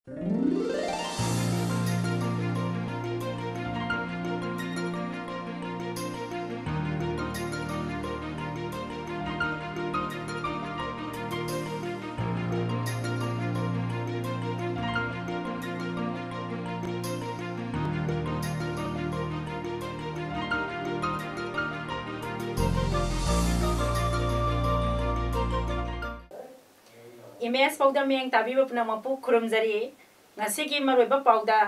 Image पाउदा मेंग ताबीब पुनमपु खुरुमजरी ngasi maroiba pauda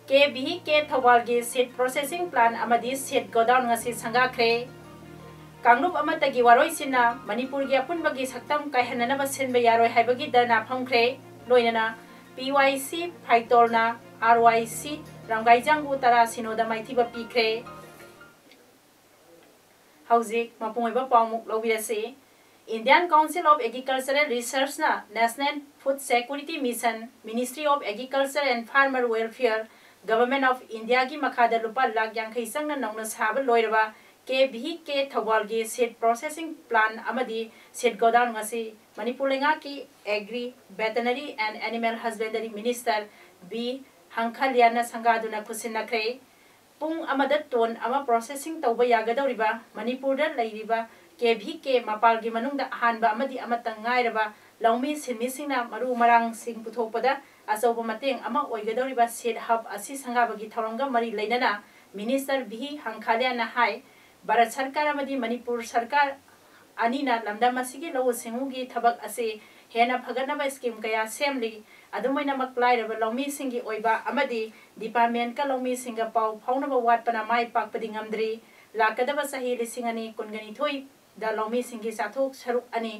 के थवाल की सीट प्रोसेसिंग प्लान अमदी सीट गोडाउन ngasi संगाखरे कांगरूप अमतगी वारोइसिना मणिपुर की अपुनबगी सक्तम कायहननब सिनबा यारोय हाइबगी दरना फमखरे लोइनना PYC फाइटोरना RYC रंगाइजांगु तरा Sinoda माइथिबा पीखरे हौजिक मपुंगइबा पाउमुक लोबिरसे Indian Council of Agricultural Research na National Food Security Mission, Ministry of Agriculture and Farmer Welfare, Government of India की मखादा रुपा लाख यांखई संग नौना साब लोइरबा के थवाल की सीड प्रोसेसिंग प्लान अमदी सीड गोडाउन ngasi मणिपुर लेंगा की agri veterinary and animal husbandry minister बी हंखालियाना संगादुना खुसिनखरे पुंग अमद टोन अमा प्रोसेसिंग तौबा यागदौरिबा मणिपुर दा लैरिबा के मपाल की मनुंग अहानबा अमदी अमतंग गायरबा लौमी सिनमिसिंगना मरु मरांग सिंग पुथोपदा अचौबा मतेंग अमा ओइगदौरिबा सीड हब असि संगाबगी थौरंगा मरी लैनना मिनिस्टर भी हंखालियाना हाय भारत सरकार अमदी मणिपुर सरकार अनिना लमदम असिगी लौ सिंगुगी थबक असे हेना फगनबा स्कीम कया सेमली अदुमैना मक्लाइरबा लौमी सिंगी ओइबा अमदी डिपार्टमेंट का लौमी सिंगा पाउ फाउनबा वाटपना माइ पाकपदि ngamdri लाकदबा सही लिसिंगनी कुनगनी थोई दा लौमी सिंगी साथोक सरुक अनि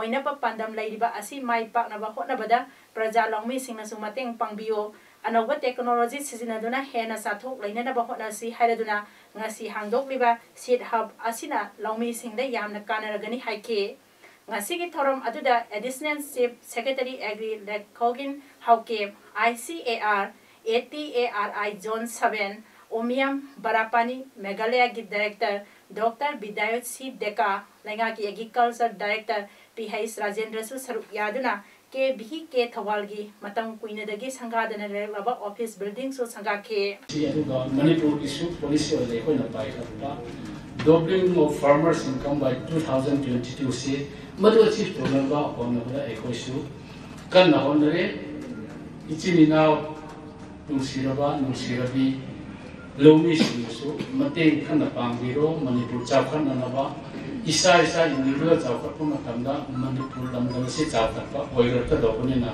ओइनबा पांदम लैरिबा असि माइ पाकनबा होनबदा प्रजा लौमी सिंगनसु मतेंग पांगबियो अनौबा टेक्नोलॉजी सिजिनदुना हेना साथोक लैननबा होनसि हाइरदुना ngasi hangdokliba seed hub asina longmi singda yamna kanaragani haike ngasi gi thorom aduda additional chief secretary agri lekogin hauke ICAR ATARI zone 7 omiam barapani meghalaya gi director Dr. Bidayot C. Deka lenga ki agriculture director PH Rajendra su saru yaduna के थवाल की मतंग कुइने दगी संगादन रेलबा office building सो संगाखे मणिपुर इशू पॉलिसी वाले कोई न पाई खबा doubling of farmers income by 2022 से मदु अचीव तोनबा होनबा एको इशू कन होनरे इचिमिना नुसिरबी लोमी सिंसु मतें खन पांगिरो मणिपुर चाखननबा इसा इंडिविजुअल चावकप मतमदा मणिपुर लमदम से चावकप ओइरत दबनिना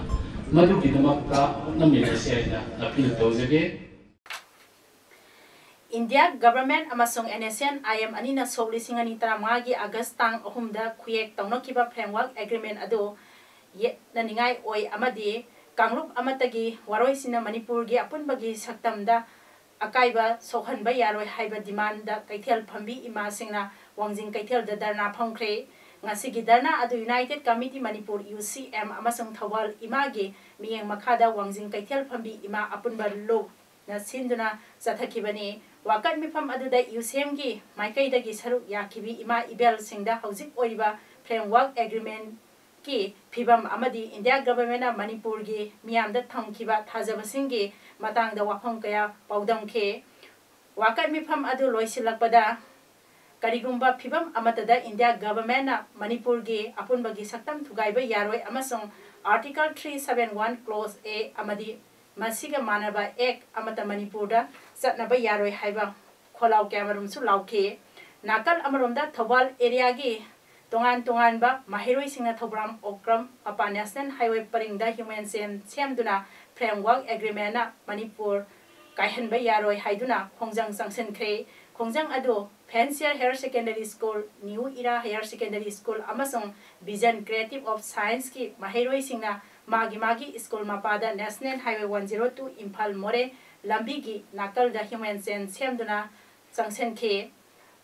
मधुगिदमक्का नमिनसे आइना अपील तौजगे इंडिया गवर्नमेंट अमसोंग NSN IM अनिना सोलिसिंग अनि तरामा गी अगस्त तांग अहुमदा खुयेक तौनकिबा फ्रेमवर्क एग्रीमेंट अदो ये ननिंगाई ओइ अमदी कांगरूप अमतगी वारोइसिना मणिपुर गी अपुनबगी सक्तमदा अकाइबा सोहनबा यारोय हाइबा डिमांड दा कैथेल फंबी इमा सिंगना वांजिंग कैथेल दा दरना फंखरे ngasi darna adu United Committee Manipur UCM amasung thawal imagi miyeng makhada wangjing kaithel phambi ima apunba lo na sinduna sathakibani wakat mifam adu da UCM gi maikai da gi saru yakhibi ima ibel singda haujik oiba framework agreement ki phibam amadi India government na Manipur gi miyam da thamkiba thajaba singi matang da wafam kaya paudam khe wakat mifam adu loisilakpada करिगुम्बा फिबम अमतदा India government ना मणिपुर गे अपुनबगी सक्तम थुगाइबा यारोय अमसों आर्टिकल 371 क्लोज ए अमदी मसिगा मानबा एक अमत मणिपुर दा चटनबा यारोय हाइबा खोलाव क्यामरुम सु लाउखे नाकल अमरोमदा थवाल एरिया गे तोंगान बा माहिरोय सिंगना थोब्राम ओक्रम अपा नेशनल हाईवे परिंगदा ह्यूमन सेमदुना फ्रेमवर्क एग्रीमेंट ना मणिपुर कायहनबा यारोय हाइदुना खोंजंग संगसनख्रे खोंजंग अदो Fancier Higher Secondary School, New Era Higher Secondary School, Amasong Vision Creative of Science की माहिरोई सिंगना मागी स्कूल मापादा National Highway 102 इम्फाल मोरे लंबी की नाकल द ह्यूमन सेमदुना संगसन खे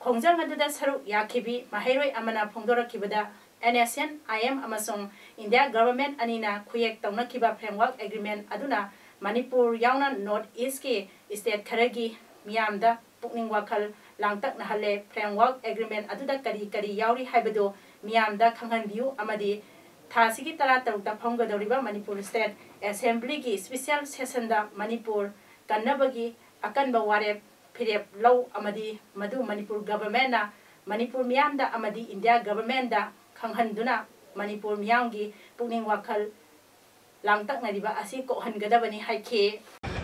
खोंजंग अदुदा सरु याखिबी माहिरोई अमना फोंदोरखिबदा NSN IM अमसों इंडिया गवर्नमेंट अनिना खुयेक तौनखिबा फ्रेमवर्क एग्रीमेंट अदुना मणिपुर यावना नॉर्थ ईस्ट के स्टेट खरगी मियामदा पुकनिंग वाखल लांगतक नहले फ्रेमवर्क एग्रीमेंट अदुदा करी यावरी हाइबदो मियामदा खंगनबियु अमदी थासिगी तरा तरुकता फमगदौरिबा मणिपुर स्टेट असेंबली की स्पेशल सेशन दा मणिपुर कन्नबगी अकनबा वारेप फिरेप लौ अमदी मधु मणिपुर गवर्नमेंट ना मणिपुर मियाम दा अमदी इंडिया गवर्नमेंट दा खंगहनदुना मणिपुर मियाम की पुनिंग वाखल लांगतकनरिबा असि कोहनगदबनी हाइखे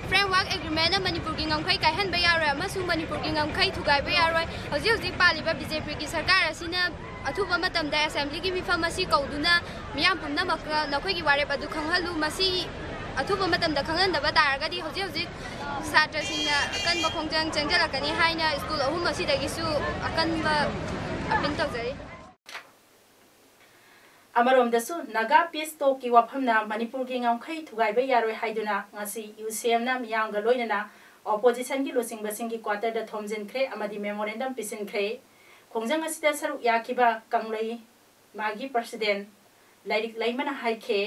फ्रेमवर्क एग्रीमेंट मणिपुर की ngमखै कायहनबा यारोय अमसु मणिपुर की ngमखै थुगाइबा यारोय हजि हजि पालिबा बीजेपी की सरकार असिना अथुबा मतमदा असेंबली की मिफम असी कौदुना मियाम पुमनमक नखोइगी वारेप अदु खंगहलु मसी अथुबा मतमदा खंगहनदबा तारगदि हजि हजि छात्रसिंना अकनबा खोंजंग चंगजलकनी हाइना स्कूल अहुम असिदगिसु अकनबा अपील तौजरी अमरोमदसु नागा पीस तो की वफमना मणिपुर की ngमखै थुगाइबा यारोय हाइदुना ngasi UCM ना मियांगा लोइना ऑपोजिशन की लोसिंगबसिंग की क्वार्टर द थोमजिनख्रे अमदी मेमोरेंडम पिसिनख्रे खोंजंग असिदा सरुक याखिबा कंगलै मागी प्रेसिडेंट लाइरिक लाइमना हाइखे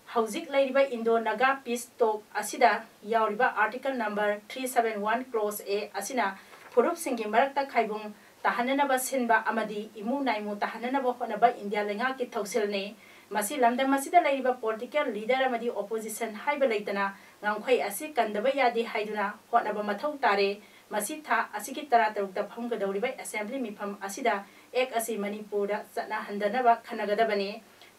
हौजिक लाइरिबा इंडो नागा पीस तो असिदा यावरिबा आर्टिकल नंबर 371 क्लोज ए असिना फुरुप सिंगी मरकता खाइबुंग ताहननबा सिनबा अमदी इमु नाइमु ताहननबा होनबा इंडिया लेंगा की थौसिलने मसी लमदंग मसीदा लाइरिबा पॉलिटिकल लीडर अमदी ऑपोजिशन हाइबा लैतना ngमखै असि कंदबा यादि हाइदुना होनबा मथौ तारे मसी था असिगी तरा तरुकता फमगदौरिबा असेंबली मिफम असिदा एक असि मणिपुर चना हंदनबा खनगदबने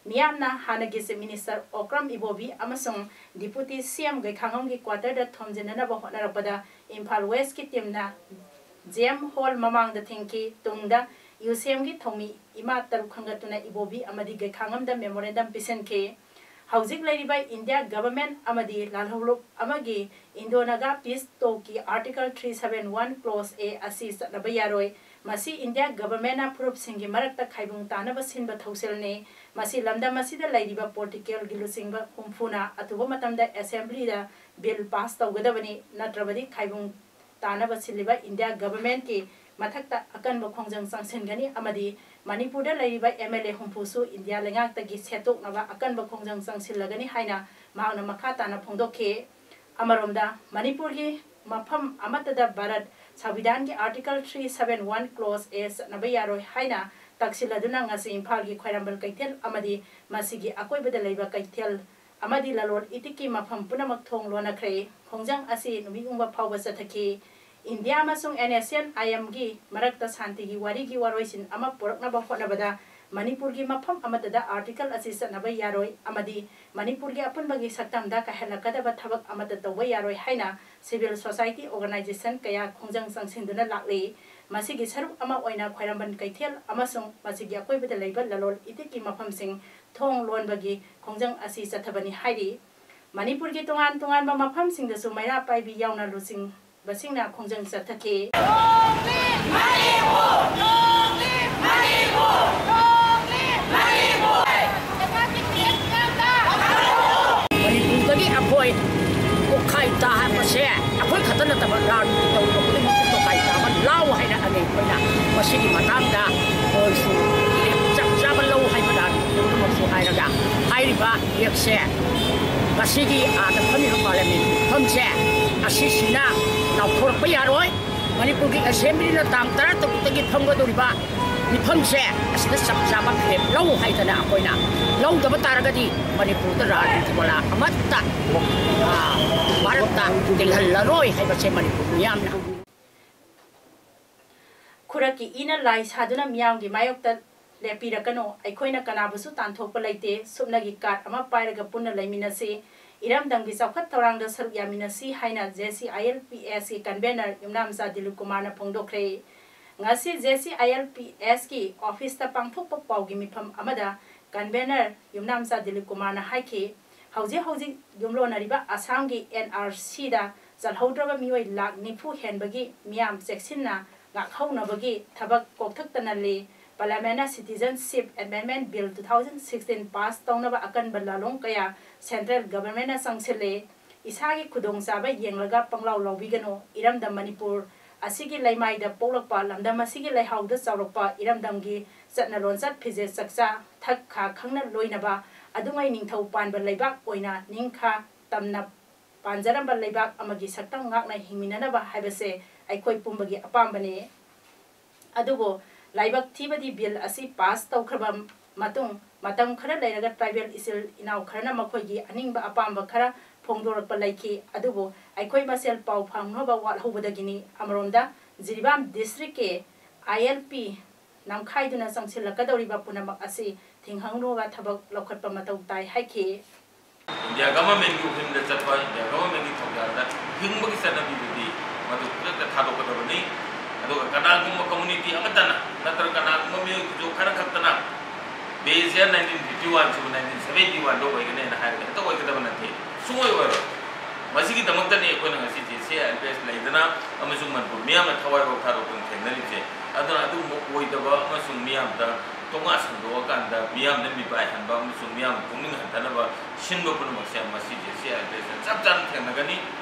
मियामना हानगी chief minister Okram Ibobi अमसुंग deputy CM गैखांगम की क्वार्टर द थोमजिननबा होनरपदा इम्फाल वेस्ट की टीमना जेम हॉल ममांग द थिंकी तुंगदा UCM की थोमी इमा तरु खंगतुना Ibobi अमदी गैखांगम the memorandum पिसनके हौजिक लाइरिबा India government अमदी लालहौलुप अमगी इंडोनागा piece तो की आर्टिकल 371 क्लोज ए असि सनबा यारोय मसी इंडिया गवर्नमेंट फुरुप सिंगी मरकता खाइबुंग तानबा सिनबा थौसिलने मसी लमदा मसीदा लाइरिबा पॉलिटिकल गिलुसिंगबा हुमफुना अतुबा मतमदा असेंबली दा बिल पास तौगदबनी नत्रबदी खाइबुंग तानबा सिलिबा इंडिया गवर्नमेंट की मथक्ता अकनबा खोंजंग संगसिनगनी अमदी मणिपुर दा लाइरिबा MLA हुमफुसु इंडिया लेंगाक्तगी सेतोकनबा अकनबा खोंजंग संगसिलगनी हाइना मांगना मखा ताना फोंदोखे अमरोमदा मणिपुर की मफम अमतदा भारत संविधान की आर्टिकल 371 क्लोज ए सनबा यारोय हाइना तक्सिलदुना ngasi इम्फाल की खैरंबल कैथेल अमदी मसिगी अकोइबदा लैबा कैथेल अमदी ललोल इतिकी मफम पुनमक थोंग लोनख्रे खोंजंग असि नुमिउंबा फावबा चथखि इंडिया अमसुंग NACN IM की मरकता शांति की वारी की वारोइसिन अमा पुरकनबा होनबदा मणिपुर की मफम अमतदा आर्टिकल असि सनबा यारोय अमदी मणिपुर की अपुनबगी सक्तमदा कहलकदबा थबक अमत तौबा यारोय हाइना सिविल सोसाइटी ऑर्गेनाइजेशन कया खोंजंग संगसिंदुना लाक्ले मसिगी सरुक अमा ओइना खैरंबन कैथेल अमसुंग मसिगी अकोइबदा लैबा ललोल इतिकी मफमसिंग थोंग लोनबगी खोंजंग असि चथबनी हाइरि मणिपुर की तोंगान तोंगान मफमसिंगदसु मैरा पाइबी यावना लुसिंग बसिंगना खोंजंग चथखे मणिपुरदगी अखोय ओखाई ता हाबसे अखोय खतन तब रान तौबा कुलिम ओखाई ता मन लाव हाइना अने कोइना मसिगी मतांगदा ओइसु चकचाब लौ हाइबदा मसु हाइरगा हाइरिबा एकसे मसिगी आदा फमी पार्लियामेंट फमसे असिसिना नावथोरप यारोय मणिपुर की असेंबली ना तांग तरा तक फमगदोरिबा मिफमसे असिदा चकचाब फ्रेम लौ हाइदना अखोइना लौ दब तारगदी मणिपुर दा राजनीति वाला अमत्ता भारत दिलहल्लरोय हाइबसे मणिपुर मियामना खुरकी इना लाई सादुना मियाम की मायोक्ता लेपिरकनो अखोइना कनाबसु तांथोप लैते सुपनगी कार्ड अमा पाइरगा पुन्ना लैमिनसे इरामदंगी चौखत थौरांग सरुक यामिनसी हाइना JCILPS की कन्वेनर युमनामसा दिलीप कुमार ना फोंदोख्रे ngasi JCILPS की ऑफिस ता पांगथोक पाउगी मिफम अमदा कन्वेनर युमनामसा दिलीप कुमार ना हाइखे हौजी युमलोनरिबा आसाम की NRC दा चलहौद्रबा मियोय लाख निफु हेनबगी मियाम सेक्सिनना गाखौनबगी थबक कोकथक्तनले parliament citizenship amendment bill 2016 pass तौनबा अकन बल्लालों कया सेंट्रल गवर्नमेंट संगसिले इसागी खुदोंचाबा येंगलगा पंगलाव लौबिगनो इरमदम मणिपुर असिगी लैमाइदा पोलकपा लमदम असिगी लैहाउदा चावरकपा इरमदमगी चटनलोनचत फिजे चक्चा थक्खा खंगना लोइनबा अदुंगै निंगथौ पानबा लैबाक ओइना निंखा तमना पांजरंबा लैबाक अमगी सक्तम ngakna hingminanaba haibase aikoi pumbagi apambane adubo लाइबक थीबदी बिल असि pass तौखरबा मतुंग matam khara leiraga tribal isil inau kharna makhoigi aningba apamba khara phongdorpa laiki adubo aikoi masel pau phangnoba wal hobadagini amromda Jiribam district ke ILP namkhaiduna sangsilakadoriba punamak asi thinghangroga thabak lokhatpa matau tai haiki India government ku himda chatwa India government ki thokda hingba ki sana bibudi madu pura thado kadabani ado kana gum community amatana natra kana gum mi jo khara khatana beja 1951 to 1971 do wagene na hair to wagada the sumoi waro masigi damakta ne ko na ngasi se LPS laidana amasung man bu miyam thawai ro tharo kun thenari je aduna adu mo oidaba amasung miyam da tonga sando kanda miyam ne mi bai hanba amasung miyam pungning hantana ba shinba pun maksya masigi se LPS chap chan thenagani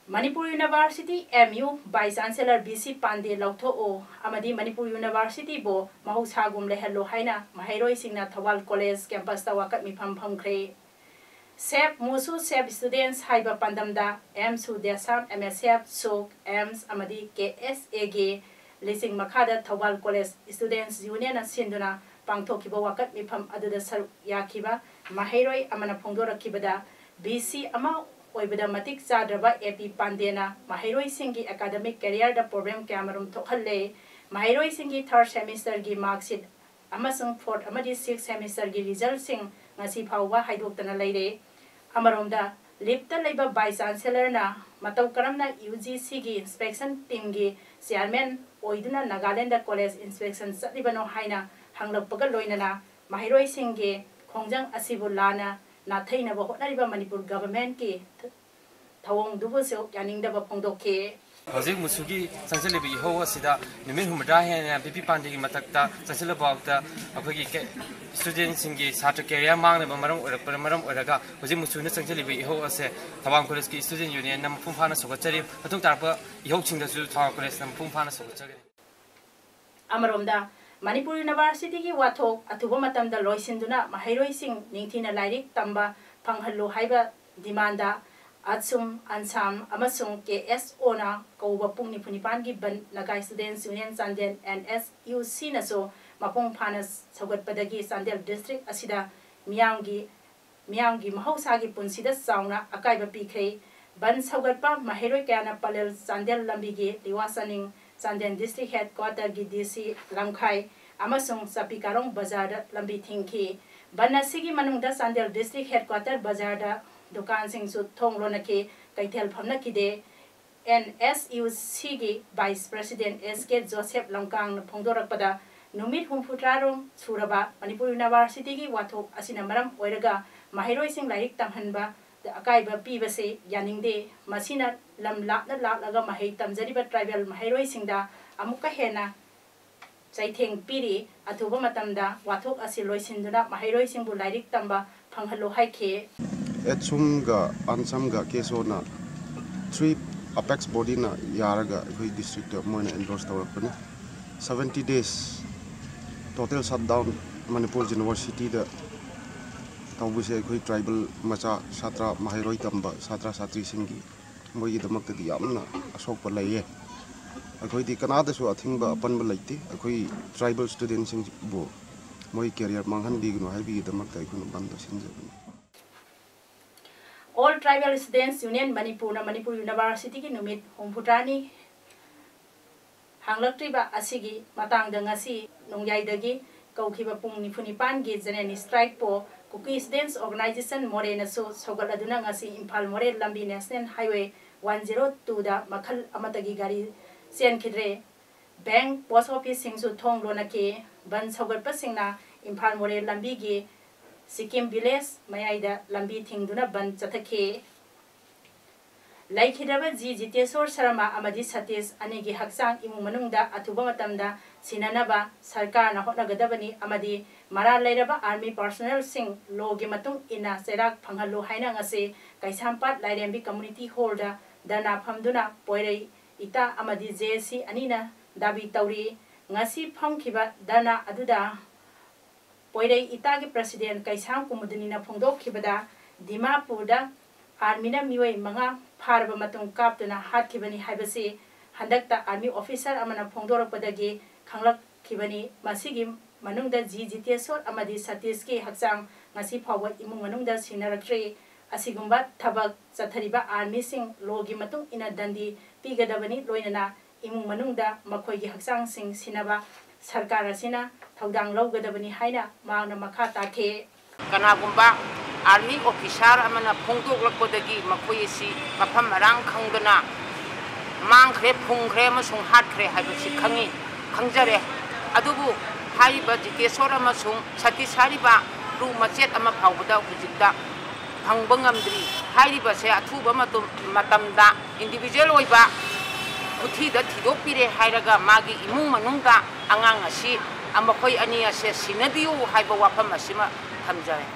Manipur University MU Vice Chancellor BC Pandey Lautho O amadi Manipur University bo mahusagum lehello haina mahairoi singna Thawal College campus ta wakat mi pham khre SEP Musu SEP students haiba pandamda MSU Desam MSF SOK AMS amadi KSA ge lising makhada Thawal College Students Union sinduna pangthokiba wakat mi pham aduda saru yakiba mahairoi amana phongdorakibada BC ama oibada matik chadraba AP Pandena mahairoi singi academic career da program kamarum thokhalle mahairoi singi third semester gi mark sheet amasung fourth amadi sixth semester gi result sing ngasi phawwa haidoktana leire amaromda lipta leiba vice chancellor na matau karamna UGC gi inspection team gi chairman oiduna Nagaland college inspection satlibano haina hanglakpaga loinana mahairoi singi khongjang asibu lana Nathaina ba hotnariba Manipur government ki thawong dubu se yaningdaba phongdoke Hojik musugi sangchalibi ho asida nimin humda he BP Pandey gi matakta sangchalabawta akogi students singi satra career mangne maram oraga hojik musuna sangchalibi ho ase Thawang College ki student union nam phumphana sogachari patung tarpa ihok chingdasu Thawang College nam phumphana sogachari Amaromda Manipur University ki wathok athuba matamda loisinduna mahairoi sing ningthina lairik tamba phanghallo haiba dimanda atsum ansam amasung KSO na kauba pungni phunipan gi ban nagai students union Sandel NSUC na so mapung phanas sagatpadagi Sandel district asida miyamgi mahausa gi punsida sauna akaiba pikhe ban sagatpa mahairoi kana palel Sandel lambi gi liwasaning Sandel district headquarter gi DC Lamkhai amasung Sapikarong bazar lambi thingki banasigi manungda Sandel district headquarter bazar da dukan sing su thongrona ke kaithel phamna kide NSUC gi vice president SK Joseph Longkang phongdorakpada numit humfutrarong suraba Manipur University gi wathok asina maram oiraga mahairoi sing lairik tamhanba akaiba pibase yaningde masina lam laga mahai tamjariba tribal mahairoi singda amuka hena chaitheng piri athuba matamda wathok asi loisinduna mahairoi singbu lairik tamba phanghallo haikhe Etsumga ansamga kesona 3 apex body na yaraga hoi district moina endorse tawakpani 70 days total shutdown Manipur University da tawbuse hoi tribal macha satra mahairoi tamba satra satri singi moi damakta di yamna asokpa laye akoi di kanada su athingba apanba laite akoi tribal students sing bo moi career manghan bi gno haibi damakta ikunu bando sinjabani All Tribal Students Union Manipur na Manipur University ki numit humputrani hanglaktriba asigi matangda ngasi nongyaidagi kaukhiba pung nifunipan gi janani strike po Kuki Students Organization more na so sogaladuna ngasi Imphal more lambi National Highway 102 da makhal amatagi gari sen khidre bank post office singsu thong lona ke ban sogalpa singna Imphal more lambi gi Sikkim village mayaida lambi thingduna ban chathake laikhidaba Jiteswar Sharma amadi Satish anigi haksang imu manungda athuba matamda sinanaba sarkar na hotnagadabani amadi mara lairaba army personnel sing logi matung ina serak phanghallo haina ngase kaisampat lairembi community hall da dana phamduna poirei ita amadi JC anina dabi tauri ngasi phangkhiba dana aduda poirei ita gi president kaisam kumudunina phongdokhibada Dimapur da army na miwei manga pharba matung kaptuna hatkibani haibasi handakta army officer amana phongdorakpadagi khanglak khibani masigi manungda ji jitesor amadi satish ki hakchang ngasi phawa imung manungda sinaraktre asigumba thabak chathariba army sing logi matung ina dandi pigadabani loinana imung manungda makhoi gi hakchang sing sinaba sarkar asina thaudang lawgadabani haina maana makha takhe kanagumba army officer amana phongdoklakpodagi makhoi si mafam marang khangdana mangkhre phungkhre amasung hatkhre haibasi khangi khangjare adubu haiba jitesor amasung satisariba ru machet ama phawbada hujikta phangba ngamdri haiba se athuba matamda individual oiba uthi da thidopire hairaga magi imung manungda angang asi amakhoi ani ase sinabiu haiba wafam asima thamjare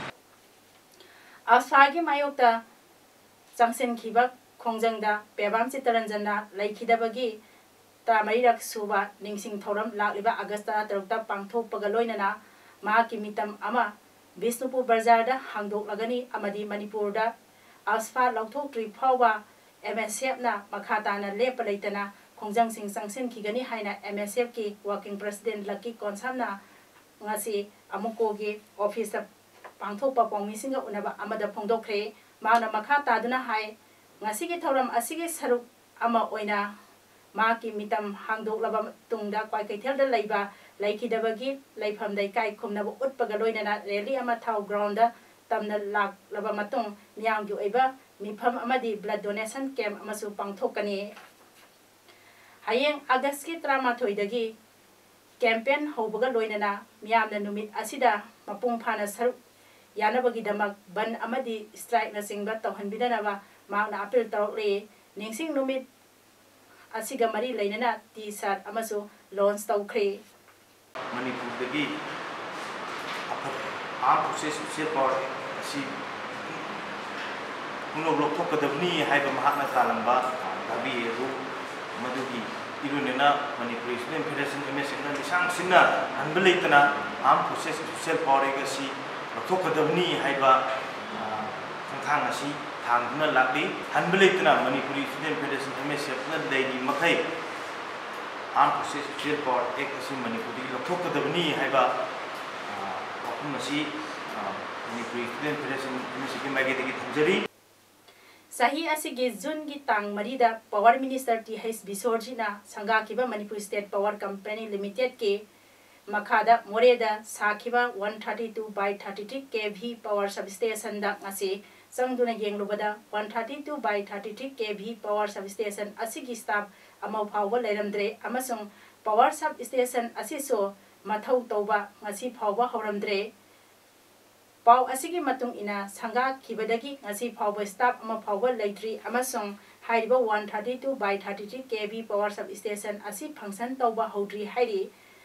asagi mayokta changsen khiba khongjangda pebam chitaranjana laikhidabagi tamairak suba ningsing thoram lakliba agasta tarukta pangthok pagaloinana ma ki mitam ama Bisnupur Bazaarda hangdok lagani amadi Manipurda asfa lauthok tri phawa MSF na makhata na lepalaitana khongjang sing sangsen khigani haina MSF ki working president Lucky Konsamna ngasi amuko gi office pangthok pa pongmi singa unaba amada phongdokre mauna makhata duna hai ngasi gi thoram asigi saruk ama oina ma ki mitam hangdok laba tungda kwai kaithel da leiba laikidabagi laifam dai kai khumna bu utpaga loinana rally ama thau ground da tamna lak laba matung miyam gi oiba mifam amadi blood donation camp amasu pangthokani hayeng august ki 13 dagi campaign hobaga loinana miyamna numit asida mapung phana saruk yanabagi damak ban amadi strike na singba tawhanbidana mauna appeal tawre ningsing numit asiga mari lainana t-shirt amasu launch tawkhre Manipur dagi apa proses usia power si puno blok tok kadabni hai ba mahakna talamba tapi ru madugi irunena Manipur Student Federation MSF na disang sinna hanbeleitana am proses usia power ga si tok kadabni hai ba thang asi thangna lagdi hanbeleitana Manipur Student Federation MSF na daily makai am proses usia power ek asi Manipur di tok kadabni hai ba masi Manipur Student Federation MSF magi dagi thamjari sahi asigi June gi tang marida Power Minister T.H. Bisorji na sangha kiba Manipur State Power Company Limited ke makhada moreda sakhiba 132/33 kV power substation da ngasi sangduna yenglubada 132/33 kV power substation asigi staff amau phawba leiramdre amasung power substation asiso mathau tauba ngasi phawba horamdre pau asigi matung ina sangha khibadagi ngasi phawba staff ama phawba leitri amasung haiba 132/33 kV power substation asi function tauba hodri hairi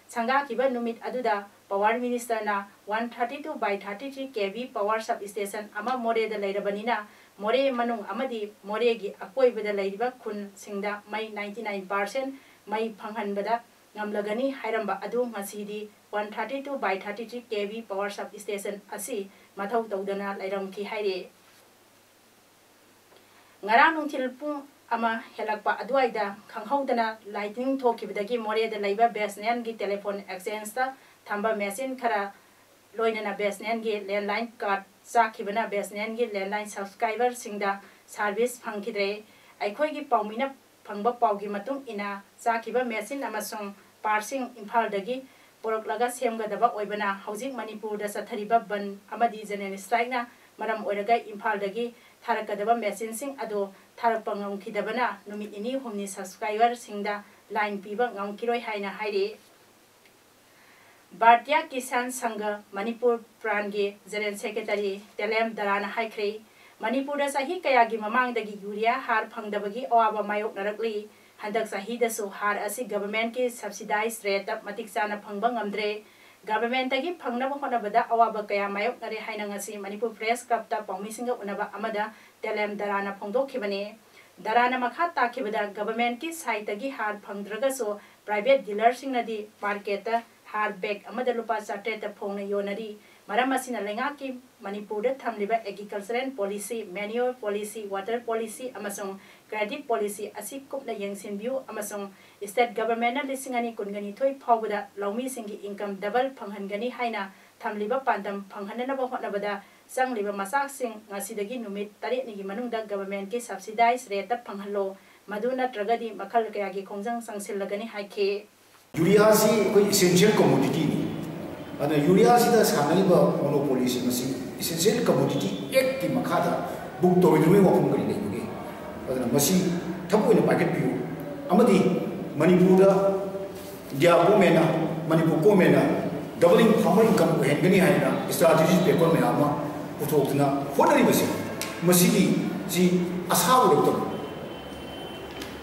sangha kiba numit aduda Power Minister na 132/33 kV power substation ama more da leirabanina more manung amadi more gi akoi bada leiriba khun singda mai 99% mai phanghanbada ngamlagani hairamba adu ngasidi 132/33 kV power substation asi mathau tawdana leiramki haire ngarang nungthil pung ama helakpa aduaida khanghaudana lightning thokibadagi more da leiba basnan gi telephone exchange ta thamba machine khara loinana basnan gi landline card chakhibana basnan gi landline subscriber singda service phangkhidre aikhoi gi paumina phangba paugi matung ina chakiba machine amasung parsing imphal dagi poroklaga semgadaba oibana housing Manipur da sathariba ban amadi general strike na maram oiraga imphal dagi tharakadaba machine sing ado tharappa ngamkhidabana numit ini humni subscriber singda line piba ngamkiroi haina haire Bharatiya Kisan Sangha Manipur Prange General Secretary Telem Darana haikre Manipur da sahi kayagi mamangdagi urea har phangdabagi awaba mayok narakli handak sahi da so har asi government ki subsidized rate matik chana phangba ngamdre government tagi phangnaba honabada awaba kaya mayok nare haina ngasi Manipur Press Club ta pawmisinga unaba amada Telem Darana phongdokhibane Darana makha takhibada government ki site tagi har phangdraga so private dealer singnadi market ta har bag amada lupa 8 ta phongna yonari Maram asina lengaki Manipur thamliba agricultural policy, manual policy, water policy amasong credit policy asi kupna yengsinbiu amasong state government na lisingani kungani thoi phawda lawmi singi income double phanghangani haina thamliba pandam phanghanana ba hotnabada sangliba masak sing ngasidagi numit tare nigi manungda government ki subsidized rate phanghallo maduna tragadi makhal kaya gi khongjang sangsilagani haike urea si koi essential commodity ni ana urea si da sanaliba monopoly si masi essential commodity act ki makhada book to wi wa phum gari nei bugi adana masi thapu ina packet piu amadi manipur da dia ko mena manipur ko mena doubling farmer income hengani haina strategy paper me ama puthokna honari basi masi ki si asawu ro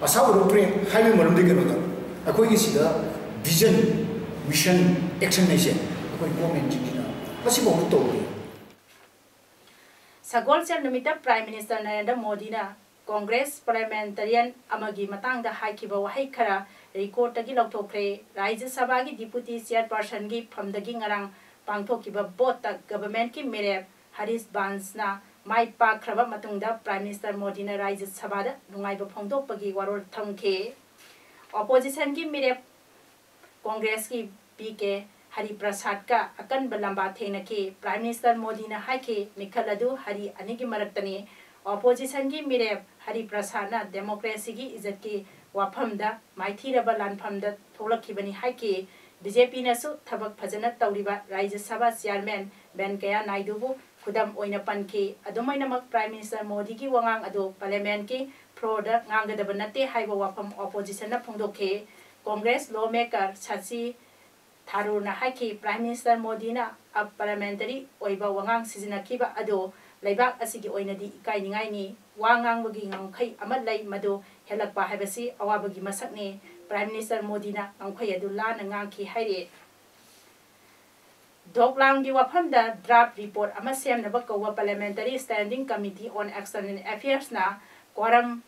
asawu ro pre highway maram de gano da akoi ki sida vision mission action nation akoi government jikina masi bo to Sagol sel numita Prime Minister Narendra Modi na Congress parliamentarian amagi matang da haikiba wahai khara record tagi lauthokre Rajya Sabha gi deputy chairperson gi phamdagi ngarang pangthokiba vote ta government ki mere Haris Bans na mai pa khraba matungda Prime Minister Modi na Rajya Sabha da nungai ba phongdokpagi warol thamke opposition ki mere Congress ki PK Hari Prasad ka akan balamba thena ke Prime Minister Modi na haike mikhaladu Hari anigi maraktani opposition ki mere Hari Prasad na democracy ki izat ki wafamda maithiraba lanfamda tholakhibani haike BJP na su thabak phajana tawriba Rajya Sabha chairman Venkaiah Naidu bu khudam oina panke adumaina mak Prime Minister Modi ki wangang adu parliament ki floor ngangadaba nate haiba wafam opposition na phongdokhe Congress lawmaker Shashi Tharoor na haiki Prime Minister Modi na a parliamentary oiba wangang sizinakiba ado laibak asigi oinadi ikainingai ni wangang bagi ngangkhai amat lai madu helakpa haibasi awabagi masakni Prime Minister Modi na ngangkhai adu la na ngangki haire Doklang di waphamda draft report ama semnaba kawa Parliamentary Standing Committee on External Affairs na quorum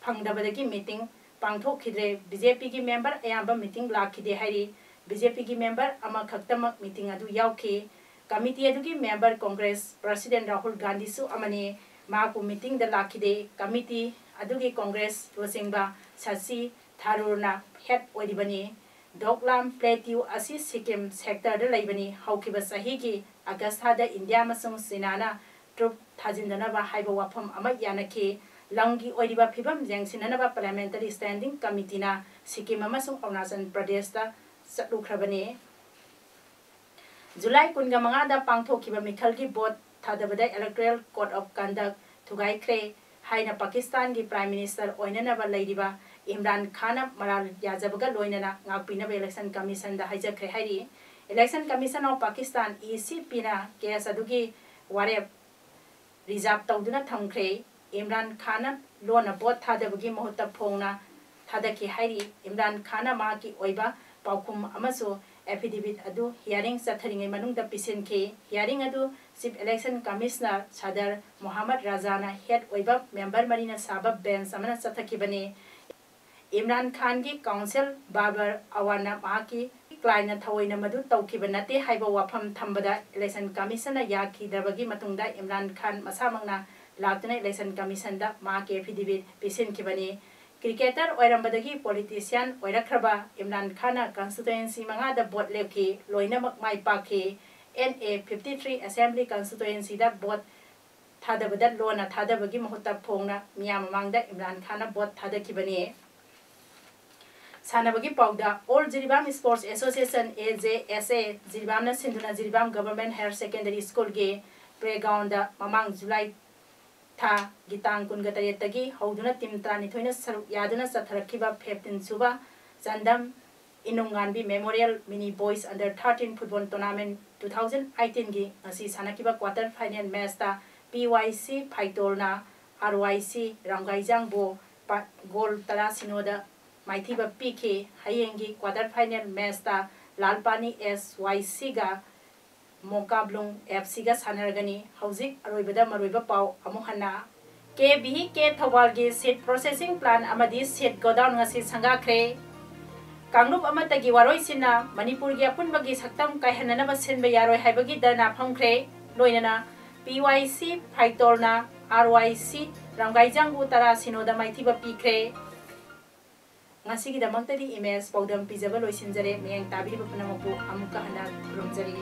phangdabadagi meeting pangthokhidre BJP ki member ayamba meeting lakhide hairi BJP ki member ama khaktamak meeting adu yauke committee adu ki member Congress President Rahul Gandhi su amane maku meeting da lakhide committee adu ki Congress wasingba Shashi Tharoor na head oidibani Doklam Plateau asi Sikkim sector da laibani haukiba sahi ki August da India masung sinana troop thajindana ba haiba wafam ama yanake langi oidiba phibam jengsinana ba Parliamentary Standing Committee na Sikkim amasung Arunachal Pradesh da Satlukhrabani July 15 da pangthokiba mikhalgi vote thadabada Electoral Code of Conduct thugaikre haina Pakistan gi Prime Minister oinana ba laidiba Imran Khan maral yajabaga loinana ngakpina Election Commission da haijakre hairi Election Commission of Pakistan ECP na case adugi warep reserve tawduna thamkhre Imran Khan lona vote thadabagi mohutta phongna thadaki hairi Imran Khan ma ki oiba paukhum amaso affidavit adu hearing satharingai manungda pisenke hearing adu Chief Election Commissioner Sadar Muhammad Razana head oiba member marina sabab bench amana sathakibani Imran Khan ki council Babar Awana maki client thawoina madu tawkiba nate haiba wafam thambada Election Commission na yaki dabagi matungda Imran Khan masamangna laktuna Election Commission da maki affidavit pisenkibani Cricketer oirambadagi politician oirakraba Imran Khan constituency manga da vote leki loina mai pakhe NA 53 assembly constituency da vote thadabada lona thadabagi mahutta phongna miyam mangda Imran Khan vote thadakibani Sanabagi Pauda All Jiribam Sports Association AJSA Jiribam na Sinduna Jiribam Government Higher Secondary School ge playground da mamang July tha gitang kungatare tagi hauduna tim trani thoina saru yaduna satharakiba 15 suba Jandam Inunganbi Memorial Mini Boys Under 13 Football Tournament 2018 gi asi sanakiba quarter final match ta PYC Phaitolna RYC Rangaijang bo goal tara sinoda Maithiba PK hayengi quarter final match ta Lalpani SYC ga Mokablung FC ga sanargani hauzik aroibada maroiba pau amuhana KBH Thawal gi seed processing plant amadi seed godown ngasi sangakre कांगरूप अमतगी वारोइसिना मणिपुर की अपुनबगी सक्तम कायहननब सिनबा यारोय हाइबगी दरना फमख्रे लोइनना PYC फाइटोलना RYC रामगाइजांगबु तरा Sinoda माइथिबा पीख्रे ngasi image ꯄꯥꯎꯗꯝ ꯄꯤꯖꯕ ꯂꯣꯏꯁꯤꯟꯖꯔꯦ ꯃꯤꯌꯦꯡ ꯇꯥꯕꯤꯔꯤꯕ ꯄꯨꯝꯅꯃꯛꯄꯨ ꯑꯃꯨꯛꯀ ꯍꯟꯅ ꯈꯨꯔꯨꯝꯖꯔꯤ